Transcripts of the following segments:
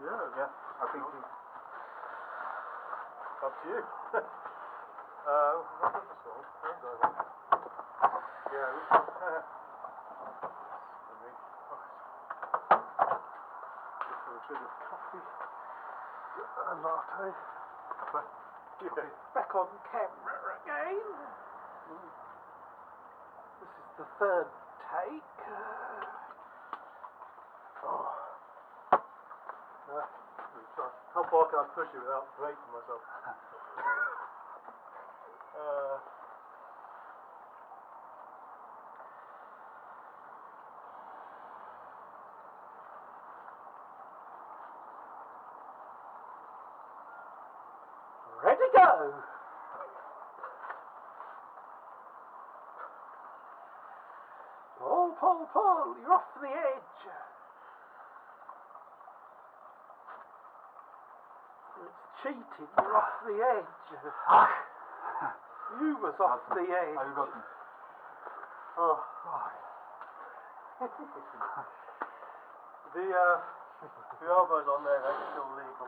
Yeah. I think it's up to you. What was the song? Yeah, which one? Just a bit of coffee. A latte. Yeah. Back on camera again. This is the third take. How far can I push it without breaking myself? Ready, go! Pull, you're off the edge. It's cheating, you're off the edge. You was off the edge. Have you got me? Oh. The elbows on there, they're still legal.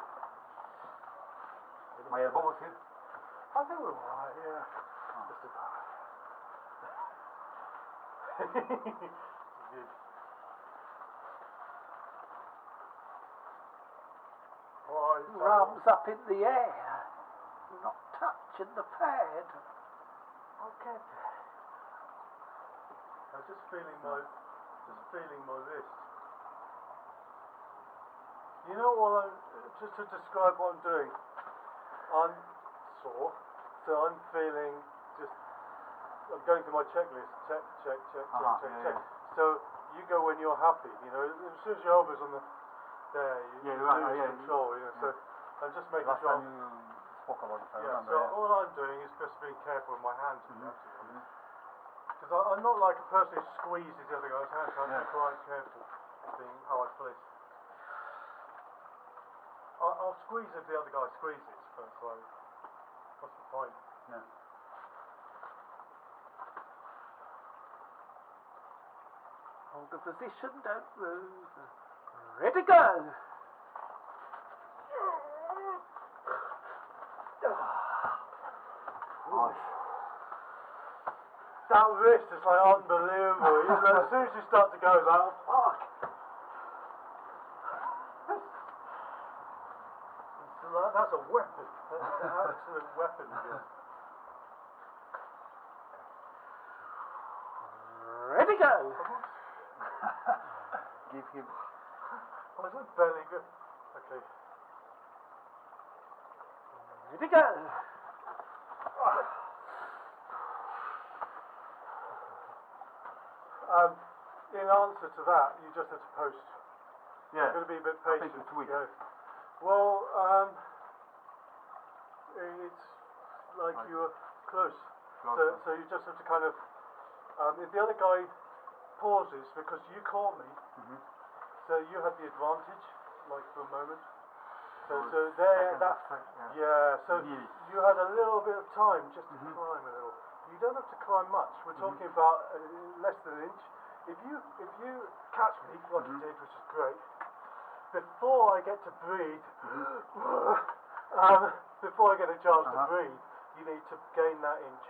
My elbow was hit? I think we're alright, yeah. Just about. Good. Arms up in the air. You're not touching the pad. Okay. I'm just feeling my wrist. You know what just to describe what I'm doing. I'm sore, so I'm feeling I'm going through my checklist. Check. Yeah. So you go when you're happy, as soon as your elbow's on there, you lose control, so I'm just making Last sure. time you spoke about it, All I'm doing is just being careful with my hands. Because I'm not like a person who squeezes the other guy's hand, so I'm being quite careful being how I place. I'll squeeze if the other guy squeezes, but it's like, what's the point? Yeah. Hold the position, don't move. Ready, go! That wrist is like unbelievable. As soon as you start to go, it's like, oh, fuck. That's a weapon. That's an absolute weapon. Ready, go! Give him. Oh, is that belly good? Okay. Ready, go! In answer to that, you just have to post. Yeah. You're going to be a bit I patient. think it's weak. Yeah. Well, it's like you were close. So you just have to kind of. If the other guy pauses because you caught me, so you had the advantage, like for a moment. So there, that. Yeah. So you had a little bit of time just to climb a little. You don't have to climb much. We're talking about less than an inch. If you catch me like you did, which is great, before I get to breathe, before I get a chance to breathe, you need to gain that inch.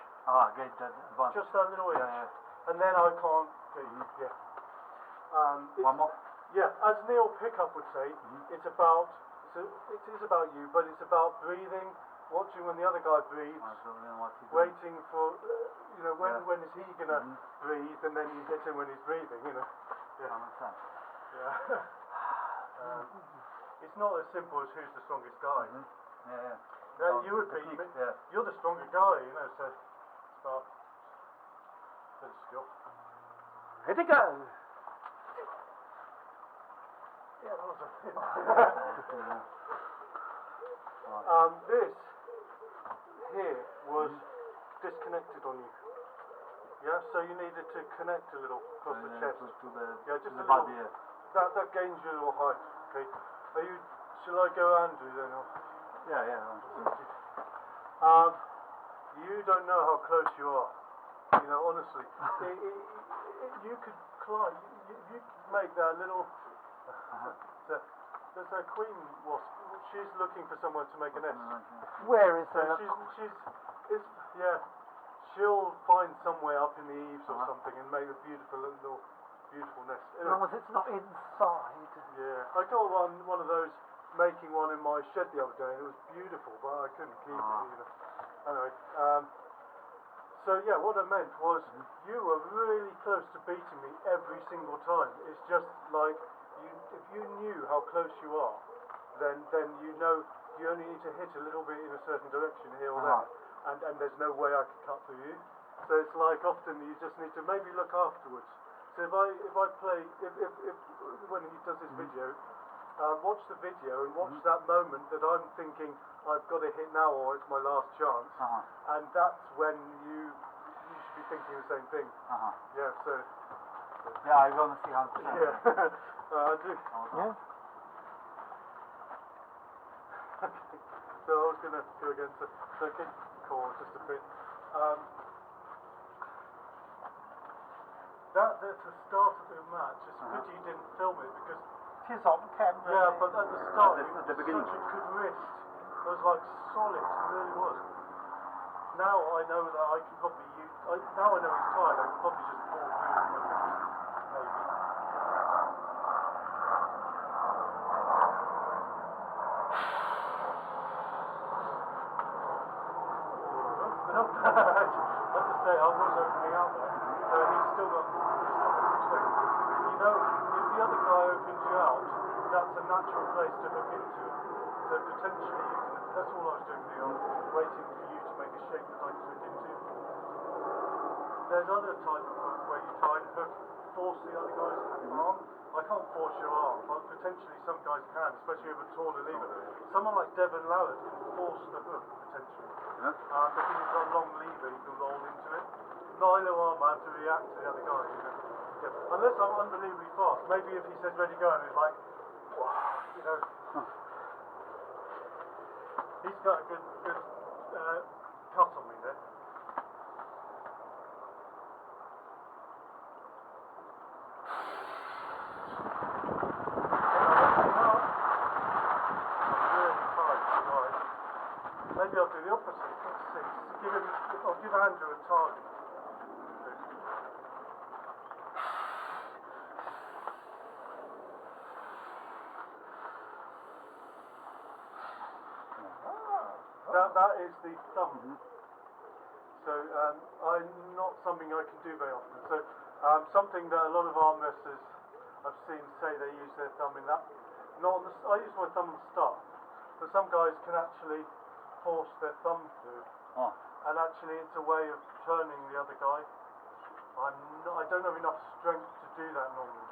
Gain that advantage. Just that little inch. Yeah. And then I can't get you. Yeah. One more. Yeah, as Neil Pickup would say, it is about you, but it's about breathing, watching when the other guy breathes, waiting for, when is he gonna breathe, and then you hit him when he's breathing, Yeah. Yeah. It's not as simple as who's the strongest guy. Yeah, you would be. You're the stronger guy, so it's about a bit of skill. Ready, go! Yeah, that was a this here was disconnected on you. Yeah, so you needed to connect a little across the chest. To the, just a little. body. That gains you a little height. Okay. Shall I go Andrew then? Or? Yeah. You don't know how close you are. Honestly, you could climb. You could make that little. there's a queen wasp. She's looking for somewhere to make a nest. Where is So there? she'll find somewhere up in the eaves or something and make a beautiful nest. As long as it's not inside. Yeah, I got one of those, making one in my shed the other day, and it was beautiful, but I couldn't keep it. Anyway, so yeah, what I meant was you were really close to beating me every single time. It's just like if you knew how close you are, then you know you only need to hit a little bit in a certain direction here or there, and there's no way I could cut through you. So it's like often you just need to maybe look afterwards. So if I play when he does his video, watch the video and watch that moment that I'm thinking I've got to hit now or it's my last chance, and that's when you should be thinking the same thing. Yeah. So. Yeah, I want to see how it's done. Yeah. I do. Yeah. Okay. So I was gonna go again. So keep cool just a bit. That's the start of the match. It's a pity you didn't film it because. It is on camera. Yeah, but at the start, it the was beginning. such a good wrist. It was like solid. It really was. Now I know that I can probably use. Now I know he's tired. I can probably just pull through. Maybe. Not bad. I have to say, I was opening out there, so he's still got some strength. You know, if the other guy opens you out, that's a natural place to hook into. So potentially you can. That's all I was doing here. I was waiting for you to make a shape that I can hook into. There's other type of hook where you try and hook, force the other guy's arm. I can't force your arm, but potentially some guys can, especially with a taller lever. Someone like Devon Lallard can force the hook potentially. Because he's got a long lever, he can roll into it. Neither arm I have to react to the other guy. Yeah. Unless I'm unbelievably fast. Maybe if he says ready go and it's like, you know. He's got a good cut on me there. Maybe I'll do the opposite. Let's see. I'll give Andrew a target. That is the thumb. So I'm not something I can do very often. So something that a lot of arm wrestlers I've seen say they use their thumb in that. I use my thumb on the start, but some guys can actually force their thumb through, and actually it's a way of turning the other guy. I don't have enough strength to do that normally.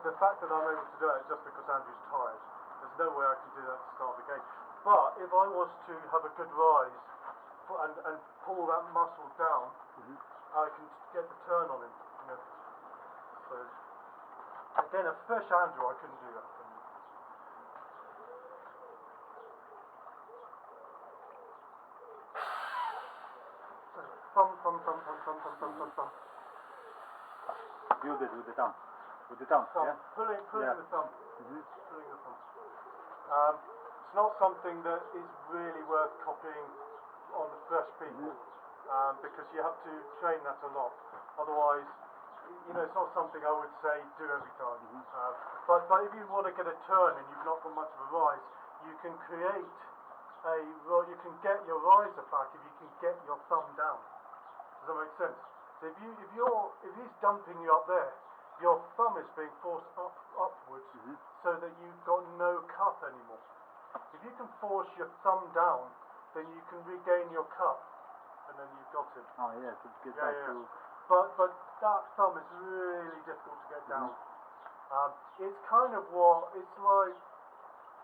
The fact that I'm able to do it is just because Andrew's tired. There's no way I can do that to start the game. But if I was to have a good rise and pull that muscle down, I can get the turn on him. You know. So again, a fresh Andrew, I couldn't do that. Thumb. You did with the thumb. With the thumb, yeah? Pulling the thumb. Pulling the thumb. It's not something that is really worth copying on fresh people, because you have to train that a lot. Otherwise, it's not something I would say do every time. But if you want to get a turn and you've not got much of a rise, you can create you can get your riser back if you can get your thumb down. Does that make sense? So if he's dumping you up there, your thumb is being forced upwards, so that you've got no cup anymore. If you can force your thumb down, then you can regain your cup, and then you've got it. Oh yeah, to get back to. But that thumb is really difficult to get down. It's kind of it's like.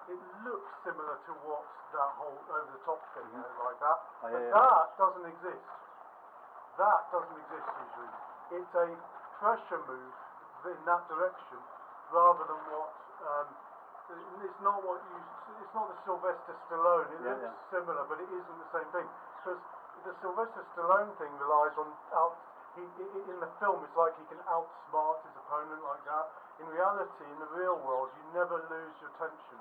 It looks similar to what that whole over the top thing like that, but that doesn't exist. That doesn't exist usually. It's a pressure move in that direction, rather than what. It's not It's not the Sylvester Stallone. It looks similar, but it isn't the same thing. Because the Sylvester Stallone thing relies on in the film, it's like he can outsmart his opponent like that. In reality, in the real world, you never lose your tension.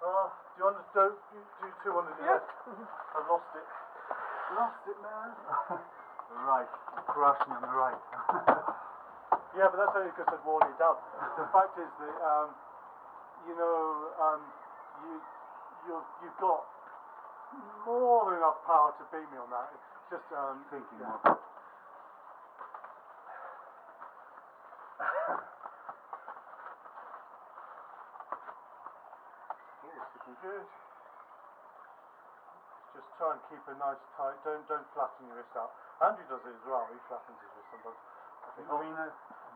Do you want to do two on the Yeah. I lost it. Lost it, man. Right. Crush me on the right. Yeah, but that's only because I'd worn it down. The fact is that, you've got more than enough power to beat me on that. It's just Thinking yeah. more. Looking good. Just try and keep a nice tight. Don't flatten your wrist out. Andrew does it as well. He flattens his wrist sometimes.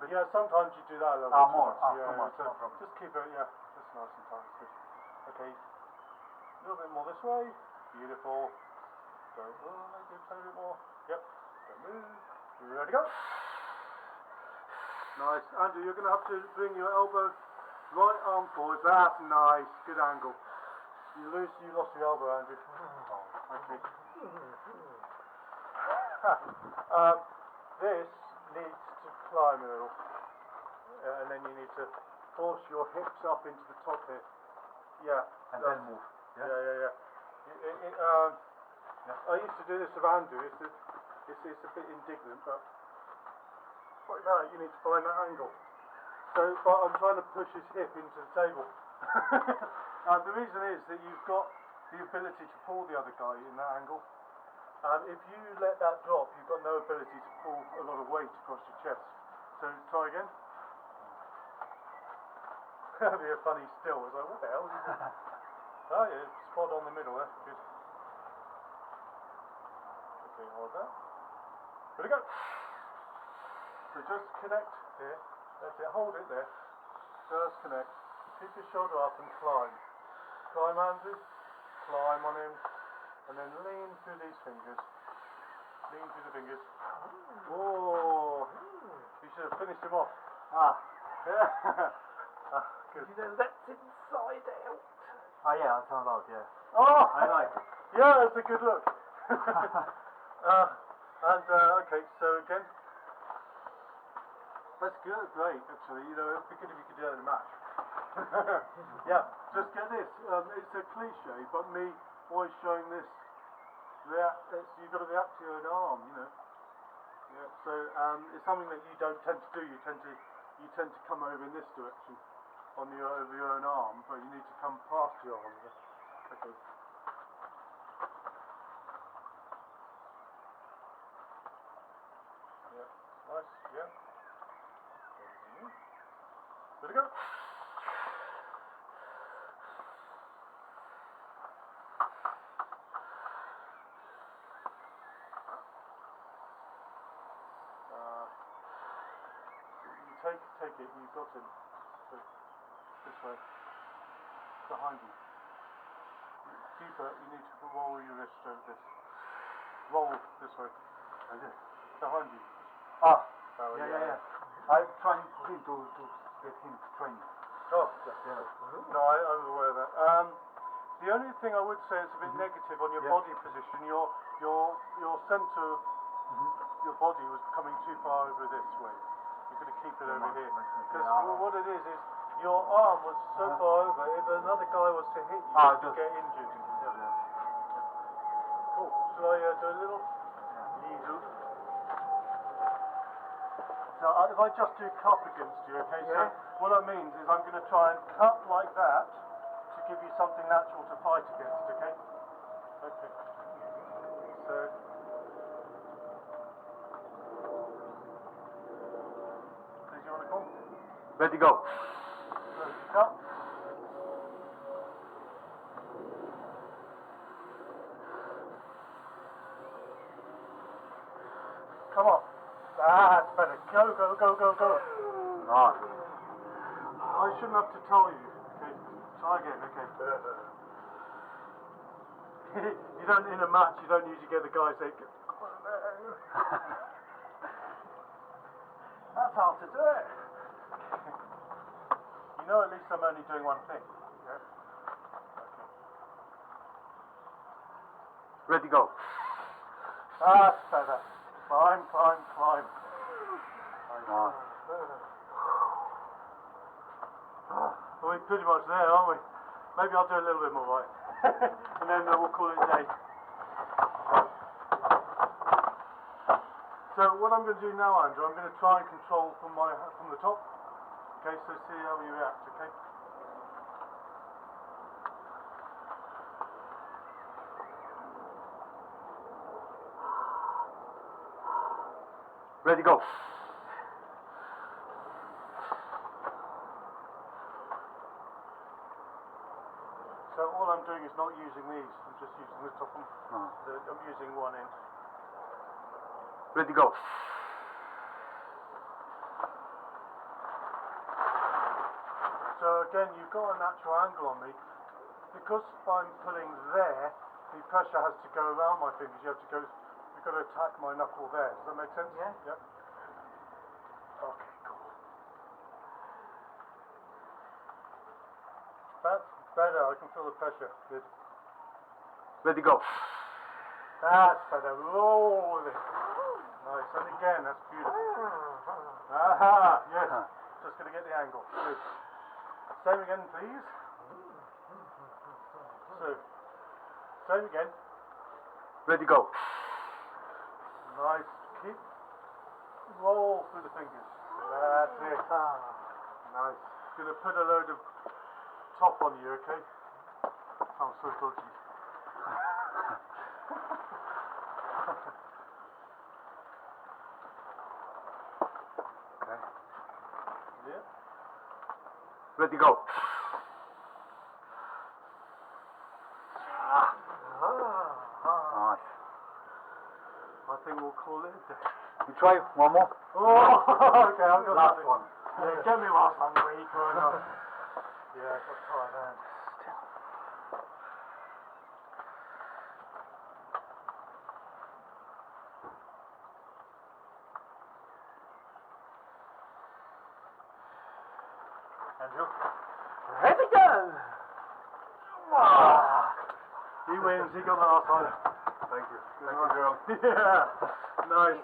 Yeah, sometimes you do that a little bit. More. Yeah, Too much. so No problem. just keep it. Yeah, just nice and tight. Good. Okay. A little bit more this way. Beautiful. Don't move. Turn a bit more. Yep. Don't move. Ready to go. Nice. Andrew, you're going to have to bring your elbow, right arm forward. That's nice. Good angle. You lost your elbow, Andrew. Okay. This needs to climb a little. And then you need to force your hips up into the top here. Yeah. And then move. Yeah. I used to do this with Andrew. It's a bit indignant, but like that, you need to find that angle. So, but I'm trying to push his hip into the table. The reason is that you've got the ability to pull the other guy in that angle. If you let that drop, you've got no ability to pull a lot of weight across your chest. So try again. That'd be a funny still. It's like, what the hell is it? Oh yeah, spot on the middle there. Good. Okay, hold that. Ready, go. So just connect here. That's it. Hold it there. Just connect. Keep your shoulder up and climb. Climb, Andrew. Climb on him. And then lean through these fingers. Lean through the fingers. Oh, you should have finished him off. Yeah. Good. You know, that's inside out. Oh yeah, that sounds out, yeah. Oh! I like it. Yeah, that's a good look. Okay, so again. That's good, great, actually. You know, it'd be good if you could do that in a match. Yeah, just get this. It's a cliche, but me always showing this. You've got to react to your own arm, you know. Yeah, so it's something that you don't tend to do. You tend to come over in this direction over your own arm, but you need to come past your arm. Yeah. Okay. Yeah, nice. Yeah. Ready to go. Take it, you've got him. So, this way. Behind you. Deeper, you need to roll your wrist over this. Roll this way. Like this. Behind you. Yeah. I'm trying for him to get him trained. Oh, yeah. No, I'm aware of that. The only thing I would say is a bit negative on your body position. Your centre of your body was coming too far over this way. You're going to keep it over here. Because what it is your arm was so far over, if another guy was to hit you, you'd get injured. Yeah. Cool. Shall I do a little? Needle. So if I just do cup against you, okay? So what that means is I'm going to try and cut like that to give you something natural to fight against, okay? Okay. So... you want to come? Ready, go. Cut. Come on. That's better. Go. Nice. I shouldn't have to tell you. Okay. Try again. Okay. You don't, in a match, you don't usually get the guy say, that's how to do it. You know, at least I'm only doing one thing. Yeah? Okay. Ready, go. That's better. Climb. Nice. We're pretty much there, aren't we? Maybe I'll do a little bit more, right? And then we'll call it a day. So what I'm going to do now, Andrew, I'm going to try and control from the top. Okay, so see how you react, okay? Ready, go. So all I'm doing is not using these, I'm just using the top one. I'm using one end. Ready, go. So again, you've got a natural angle on me. Because I'm pulling there, the pressure has to go around my fingers. You've got to attack my knuckle there. Does that make sense? Yeah. Yep. Okay, cool. That's better. I can feel the pressure. Good. Ready, go. That's better. Roll with it. Nice. And again, that's beautiful. Aha. Yes. Just going to get the angle. Good. Same again, please. So, same again. Ready, go. Nice. Keep. Roll through the fingers. That's it. Nice. Gonna put a load of top on you, okay? I'm so dodgy. Okay. Yeah. Ready, go. Nice. I think we'll call it a day. You try one more? Oh, okay, I've got Last nothing. one. Yeah, get me whilst I'm weak or not. Yeah, I've got tired hands. Andrew? Ready, go. He wins, he got the last one. Thank you. Thank you, Jerome. Yeah, nice.